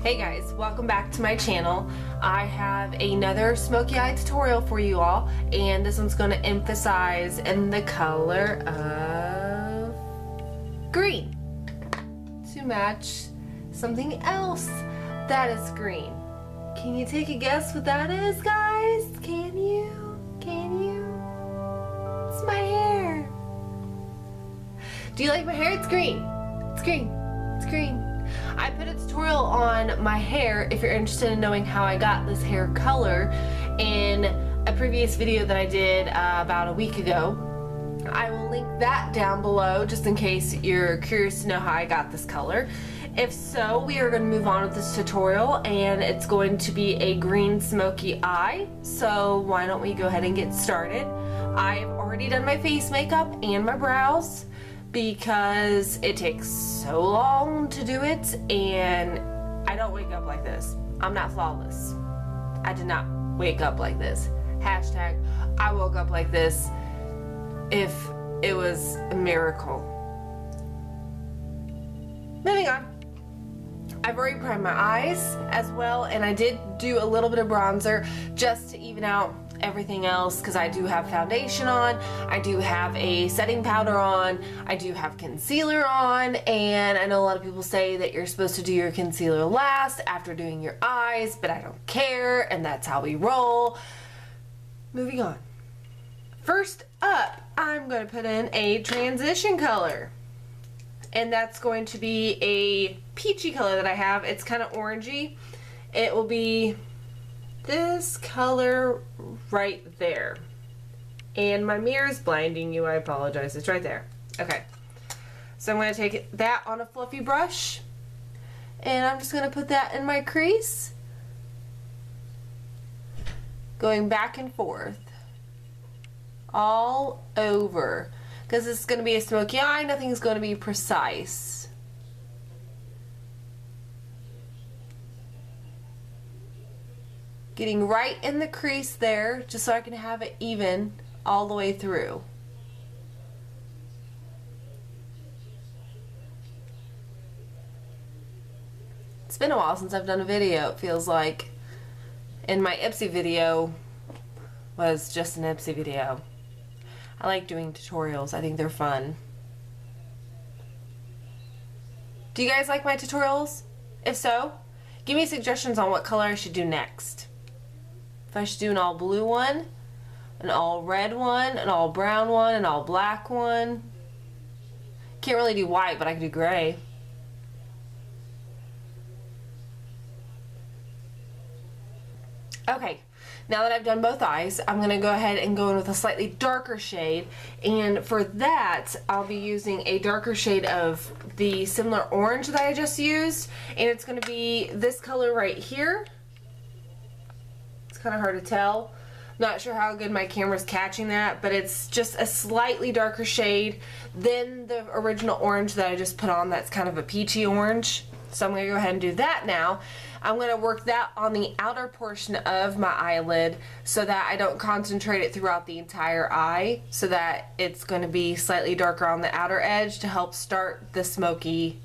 Hey guys, welcome back to my channel. I have another smoky eye tutorial for you all, and this one's going to emphasize in the color of green to match something else that is green. Can you take a guess what that is, guys? Can you? It's my hair. Do you like my hair? It's green. It's green. It's green. I put a tutorial on my hair if you're interested in knowing how I got this hair color in a previous video that I did about a week ago. I will link that down below just in case you're curious to know how I got this color. If so, we are going to move on with this tutorial, and it's going to be a green smoky eye. So why don't we go ahead and get started. I've already done my face makeup and my brows because it takes so long to do it, and I don't wake up like this. I'm not flawless. I did not wake up like this. Hashtag I woke up like this if it was a miracle. Moving on. I've already primed my eyes as well, and I did do a little bit of bronzer just to even out everything else because I do have foundation on, I do have a setting powder on, I do have concealer on, and I know a lot of people say that you're supposed to do your concealer last after doing your eyes, but I don't care, and that's how we roll. Moving on. First up, I'm going to put in a transition color, and that's going to be a peachy color that I have. It's kind of orangey. It will be this color right there, and my mirror is blinding you. I apologize. It's right there. Okay, so I'm going to take that on a fluffy brush, and I'm just going to put that in my crease, going back and forth all over, because it's going to be a smoky eye. Nothing's going to be precise. Getting right in the crease there, just so I can have it even all the way through. It's been a while since I've done a video, it feels like. And my Ipsy video was just an Ipsy video. I like doing tutorials. I think they're fun. Do you guys like my tutorials? If so, give me suggestions on what color I should do next. If I should do an all blue one, an all red one, an all brown one, an all black one. Can't really do white, but I can do gray. Okay, now that I've done both eyes, I'm going to go ahead and go in with a slightly darker shade, and for that I'll be using a darker shade of the similar orange that I just used, and it's going to be this color right here. It's kind of hard to tell. Not sure how good my camera's catching that, but it's just a slightly darker shade than the original orange that I just put on. That's kind of a peachy orange. So I'm going to go ahead and do that now. I'm going to work that on the outer portion of my eyelid so that I don't concentrate it throughout the entire eye, so that it's going to be slightly darker on the outer edge to help start the smoky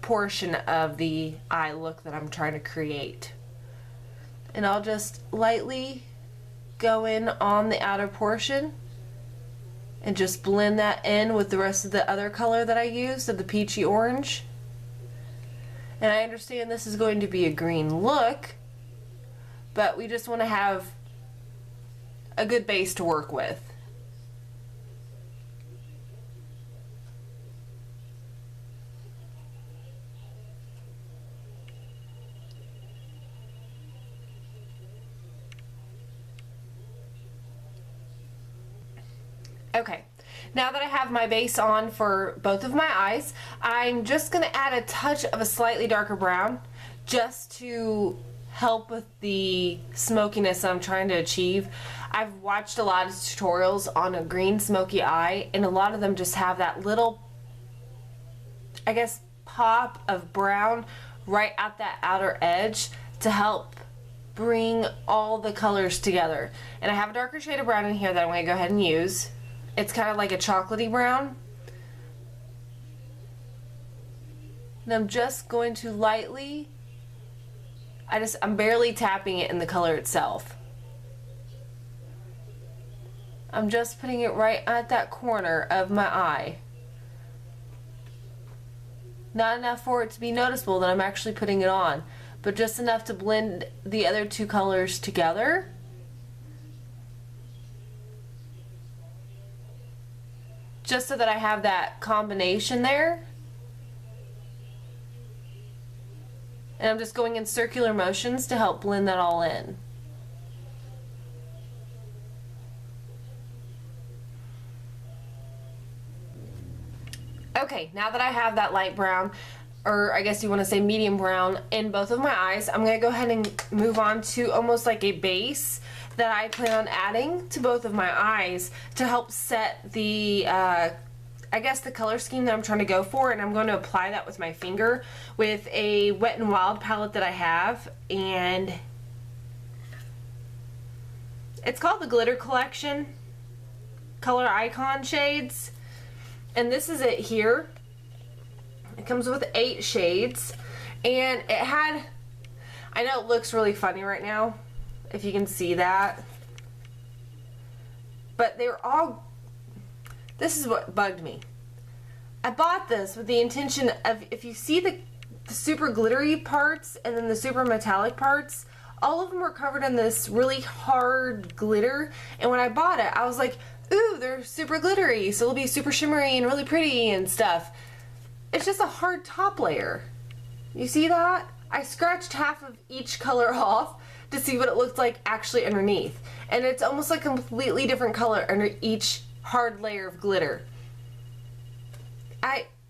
portion of the eye look that I'm trying to create. And I'll just lightly go in on the outer portion and just blend that in with the rest of the other color that I used of the peachy orange. And I understand this is going to be a green look, but we just want to have a good base to work with. Okay, now that I have my base on for both of my eyes, I'm just going to add a touch of a slightly darker brown just to help with the smokiness I'm trying to achieve. I've watched a lot of tutorials on a green smoky eye, and a lot of them just have that little, I guess, pop of brown right at that outer edge to help bring all the colors together. And I have a darker shade of brown in here that I'm going to go ahead and use. It's kind of like a chocolatey brown. And I'm just going to lightly I'm barely tapping it in the color itself. I'm just putting it right at that corner of my eye. Not enough for it to be noticeable that I'm actually putting it on, but just enough to blend the other two colors together. Just so that I have that combination there. And I'm just going in circular motions to help blend that all in. Okay, now that I have that light brown, or I guess you want to say medium brown, in both of my eyes, I'm going to go ahead and move on to almost like a base that I plan on adding to both of my eyes to help set the, I guess the color scheme that I'm trying to go for, and I'm going to apply that with my finger with a Wet n Wild palette that I have, and it's called the Glitter Collection Color Icon Shades. And this is it here. It comes with 8 shades. And it had, I know it looks really funny right now, if you can see that. But they were all, this is what bugged me. I bought this with the intention of, if you see the super glittery parts and then the super metallic parts, all of them were covered in this really hard glitter. And when I bought it, I was like, ooh, they're super glittery, so it'll be super shimmery and really pretty and stuff. It's just a hard top layer. You see that? I scratched half of each color off to see what it looked like actually underneath. And it's almost like a completely different color under each hard layer of glitter.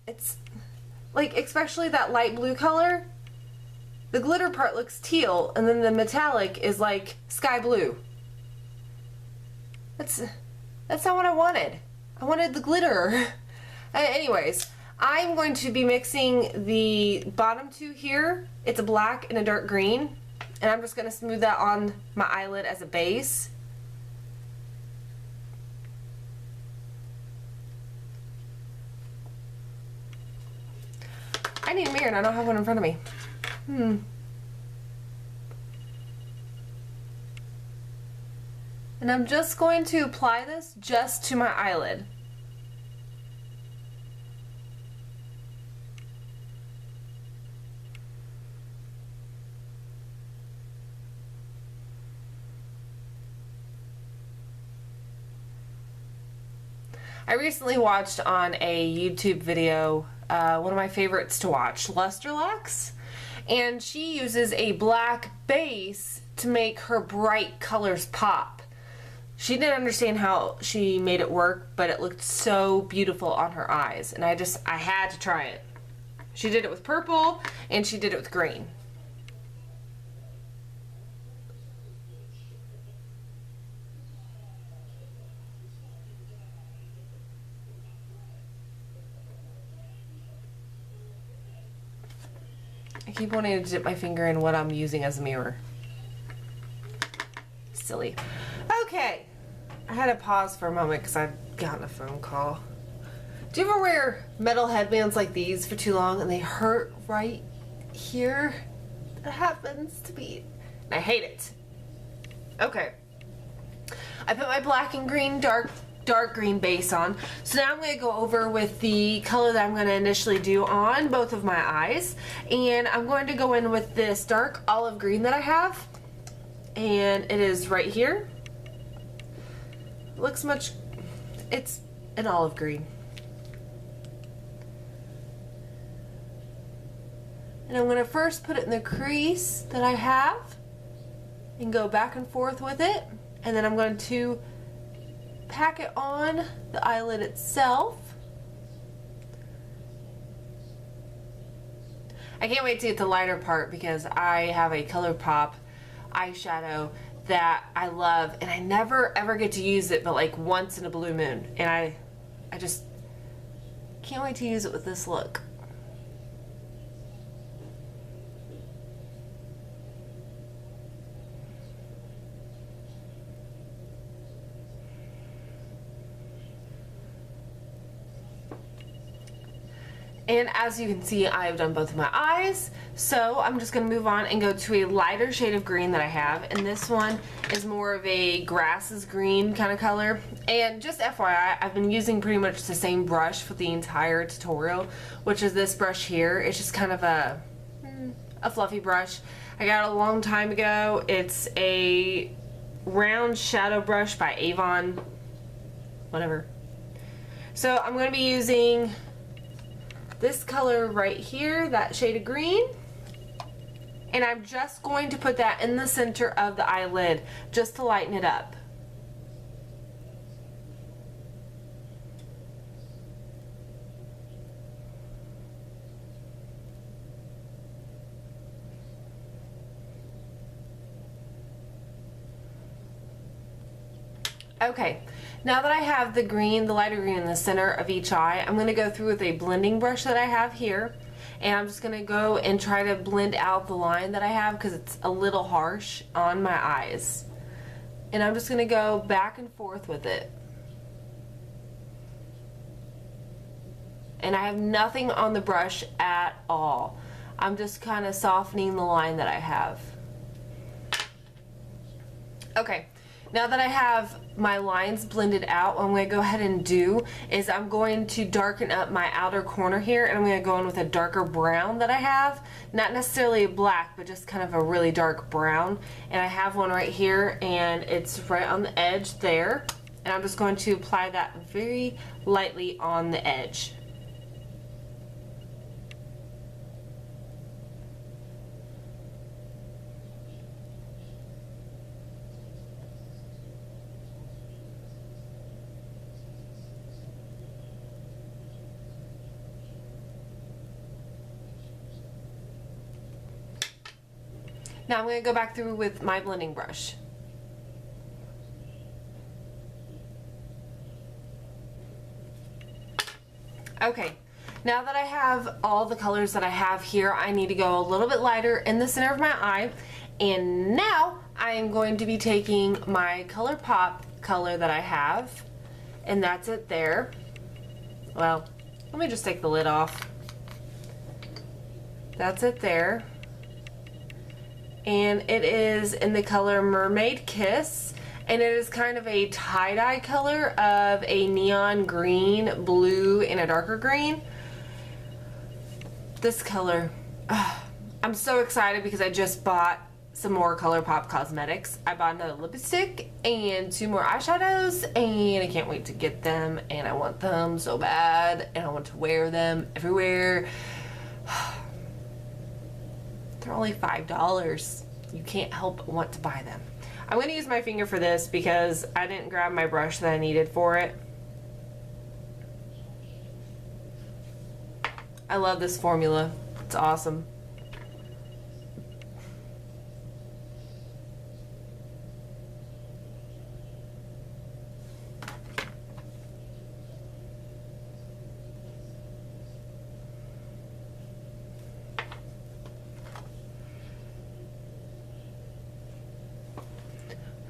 It's like, especially that light blue color, the glitter part looks teal, and then the metallic is like sky blue. That's not what I wanted. I wanted the glitter. Anyways, I'm going to be mixing the bottom two here. It's a black and a dark green. And I'm just going to smooth that on my eyelid as a base. I need a mirror and I don't have one in front of me. And I'm just going to apply this just to my eyelid. I recently watched on a YouTube video, one of my favorites to watch, Lustrelux, and she uses a black base to make her bright colors pop. She didn't understand how she made it work, but it looked so beautiful on her eyes, and I had to try it. She did it with purple, and she did it with green. I keep wanting to dip my finger in what I'm using as a mirror. Silly. Okay. I had to pause for a moment because I'd gotten a phone call. Do you ever wear metal headbands like these for too long and they hurt right here? That happens to me. And I hate it. Okay. I put my black and green, dark green base on. So now I'm going to go over with the color that I'm going to initially do on both of my eyes. And I'm going to go in with this dark olive green that I have. And it is right here. It looks much, it's an olive green. And I'm going to first put it in the crease that I have and go back and forth with it. And then I'm going to pack it on the eyelid itself. I can't wait to get the lighter part because I have a ColourPop eyeshadow that I love and I never ever get to use it but like once in a blue moon, and I just can't wait to use it with this look. And as you can see, I've done both of my eyes. So I'm just gonna move on and go to a lighter shade of green that I have. And this one is more of a grasses green kind of color. And just FYI, I've been using pretty much the same brush for the entire tutorial, which is this brush here. It's just kind of a fluffy brush. I got it a long time ago. It's a round shadow brush by Avon, whatever. So I'm gonna be using this color right here, that shade of green, and I'm just going to put that in the center of the eyelid just to lighten it up. Okay, now that I have the green, the lighter green in the center of each eye, I'm going to go through with a blending brush that I have here, and I'm just going to go and try to blend out the line that I have because it's a little harsh on my eyes. And I'm just going to go back and forth with it. And I have nothing on the brush at all. I'm just kind of softening the line that I have. Okay. Now that I have my lines blended out, what I'm going to go ahead and do is I'm going to darken up my outer corner here, and I'm going to go in with a darker brown that I have. Not necessarily black, but just kind of a really dark brown. And I have one right here, and it's right on the edge there. And I'm just going to apply that very lightly on the edge. Now I'm going to go back through with my blending brush. Okay, now that I have all the colors that I have here, I need to go a little bit lighter in the center of my eye. And now I am going to be taking my ColourPop color that I have, and that's it there. Well, let me just take the lid off. That's it there. And it is in the color Mermaid Kiss, and it is kind of a tie-dye color of a neon green, blue, and a darker green. This color, I'm so excited because I just bought some more ColourPop cosmetics. I bought another lipstick and 2 more eyeshadows, and I can't wait to get them, and I want them so bad, and I want to wear them everywhere. They're only $5. You can't help but want to buy them. I'm going to use my finger for this because I didn't grab my brush that I needed for it. I love this formula. It's awesome.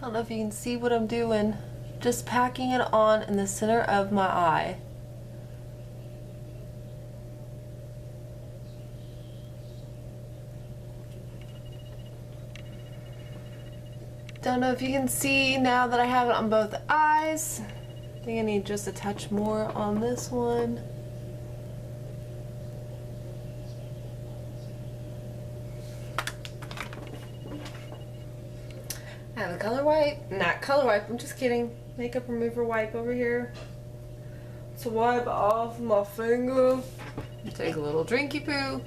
I don't know if you can see what I'm doing. Just packing it on in the center of my eye. Don't know if you can see now that I have it on both eyes. I think I need just a touch more on this one. I have a color wipe, not color wipe, I'm just kidding. Makeup remover wipe over here to wipe off my finger. Take a little drinky poo.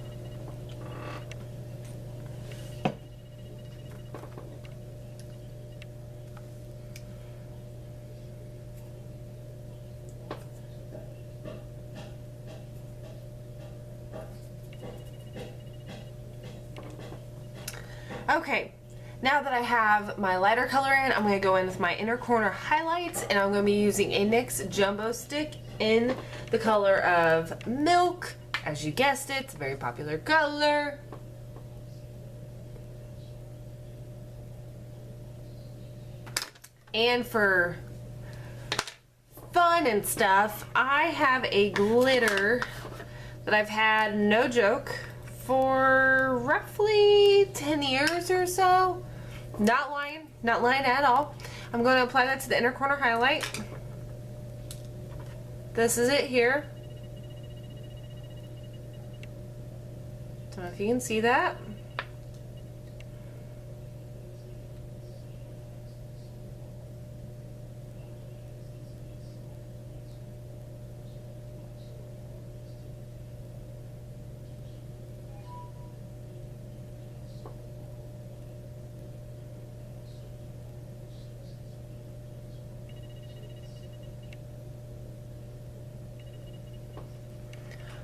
Okay. Now that I have my lighter color in, I'm going to go in with my inner corner highlights, and I'm going to be using a NYX Jumbo Stick in the color of Milk. As you guessed it, it's a very popular color. And for fun and stuff, I have a glitter that I've had, no joke, for roughly 10 years or so. Not lying at all. I'm going to apply that to the inner corner highlight. This is it here. Don't know if you can see that.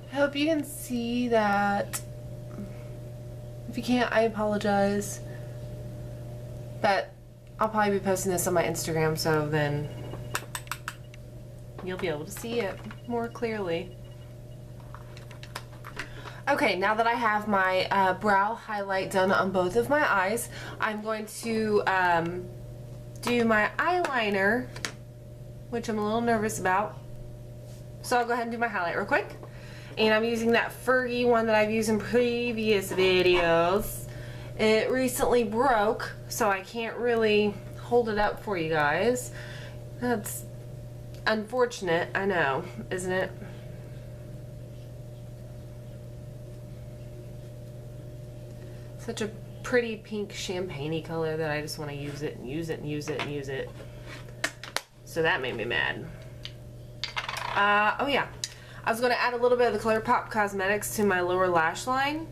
I hope you can see that. If you can't, I apologize. But I'll probably be posting this on my Instagram, so then you'll be able to see it more clearly. Okay, now that I have my brow highlight done on both of my eyes, I'm going to do my eyeliner, which I'm a little nervous about. So I'll go ahead and do my highlight real quick. And I'm using that Fergie one that I've used in previous videos. It recently broke, so I can't really hold it up for you guys. That's unfortunate, I know, isn't it? Such a pretty pink champagne-y color that I just want to use it and use it and use it and use it. So that made me mad. Oh yeah. I was going to add a little bit of the ColourPop Cosmetics to my lower lash line.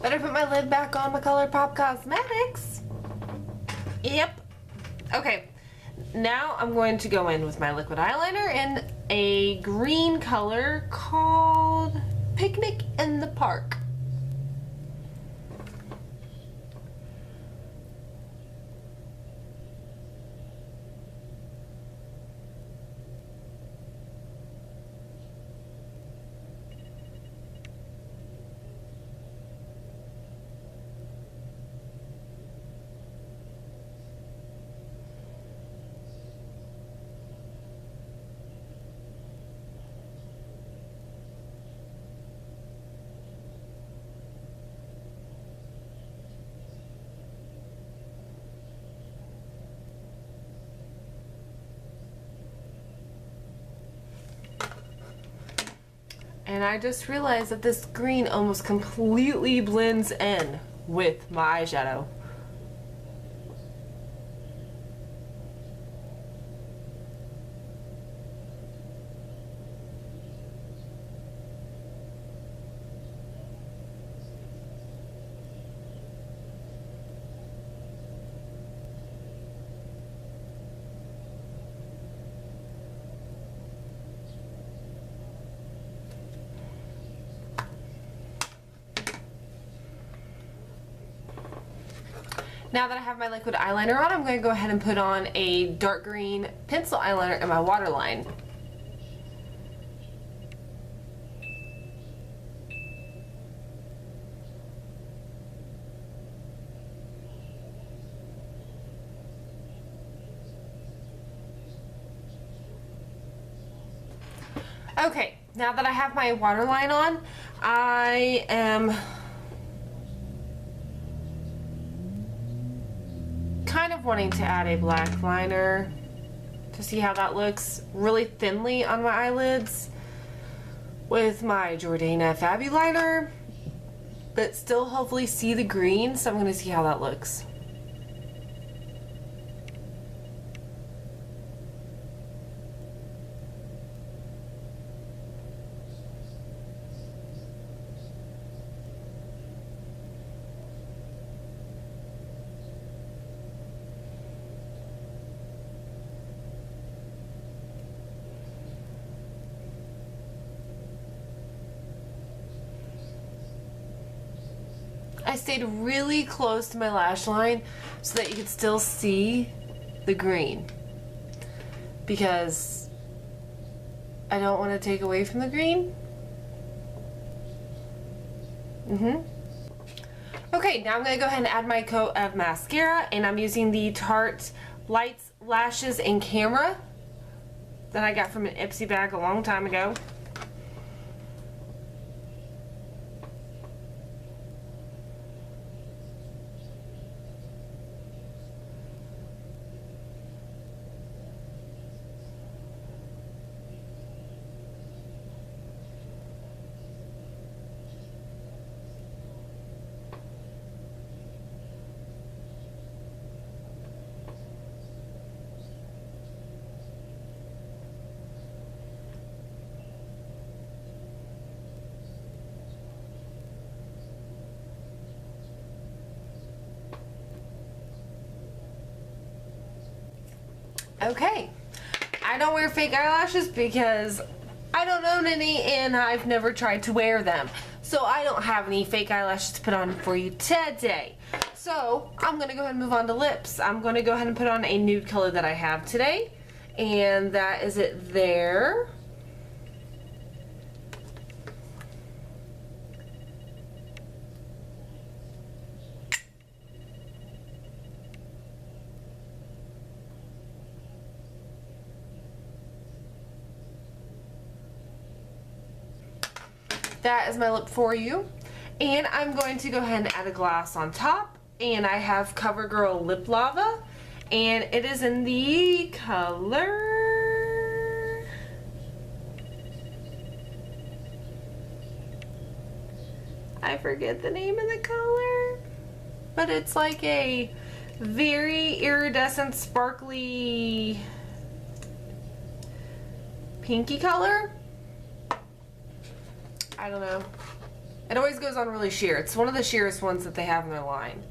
Better put my lid back on my ColourPop Cosmetics. Yep. Okay. Now I'm going to go in with my liquid eyeliner in a green color called Picnic in the Park. And I just realized that this green almost completely blends in with my eyeshadow. Now that I have my liquid eyeliner on, I'm going to go ahead and put on a dark green pencil eyeliner in my waterline. Okay, now that I have my waterline on, I am kind of wanting to add a black liner to see how that looks really thinly on my eyelids with my Jordana Fabuliner, but still hopefully see the green, so I'm going to see how that looks. I stayed really close to my lash line so that you could still see the green, because I don't want to take away from the green. Okay, now I'm going to go ahead and add my coat of mascara, and I'm using the Tarte Lights Lashes in Camera that I got from an Ipsy bag a long time ago. Okay, I don't wear fake eyelashes because I don't own any and I've never tried to wear them. So I don't have any fake eyelashes to put on for you today. So I'm going to go ahead and move on to lips. I'm going to go ahead and put on a nude color that I have today. And that is it there. That is my lip for you. And I'm going to go ahead and add a gloss on top. And I have CoverGirl Lip Lava. And it is in the color... I forget the name of the color. But it's like a very iridescent, sparkly, pinky color. I don't know. It always goes on really sheer. It's one of the sheerest ones that they have in their line.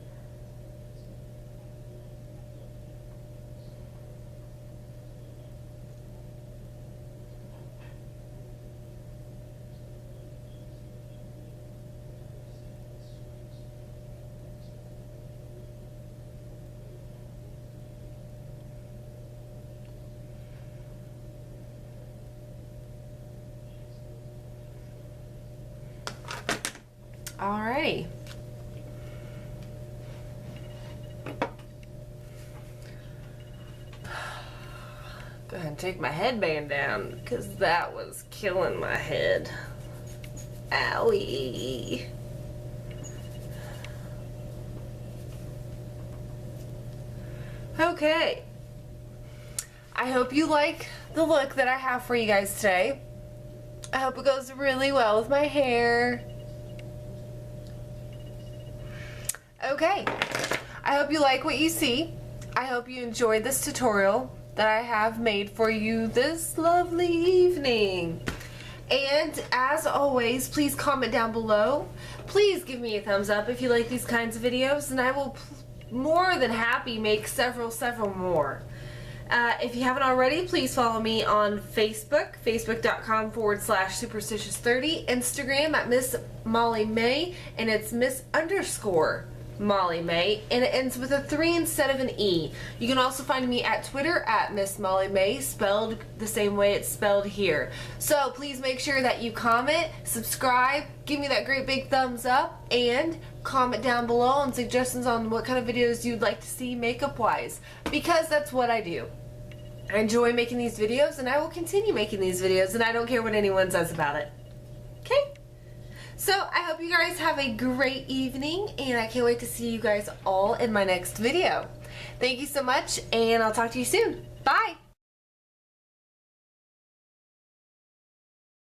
Alrighty. Go ahead and take my headband down because that was killing my head. Owie. Okay. I hope you like the look that I have for you guys today. I hope it goes really well with my hair. Okay, I hope you like what you see. I hope you enjoyed this tutorial that I have made for you this lovely evening. And as always, please comment down below. Please give me a thumbs up if you like these kinds of videos, and I will more than happy make several more. If you haven't already, please follow me on Facebook, facebook.com/superstitious30, Instagram at Miss Molly May, and it's Miss_Molly May, and it ends with a 3 instead of an E. You can also find me at Twitter at Miss Molly May, spelled the same way it's spelled here. So please make sure that you comment, subscribe, give me that great big thumbs up, and comment down below on suggestions on what kind of videos you'd like to see makeup wise, because that's what I do. I enjoy making these videos, and I will continue making these videos, and I don't care what anyone says about it. Okay? So I hope you guys have a great evening, and I can't wait to see you guys all in my next video. Thank you so much, and I'll talk to you soon. Bye!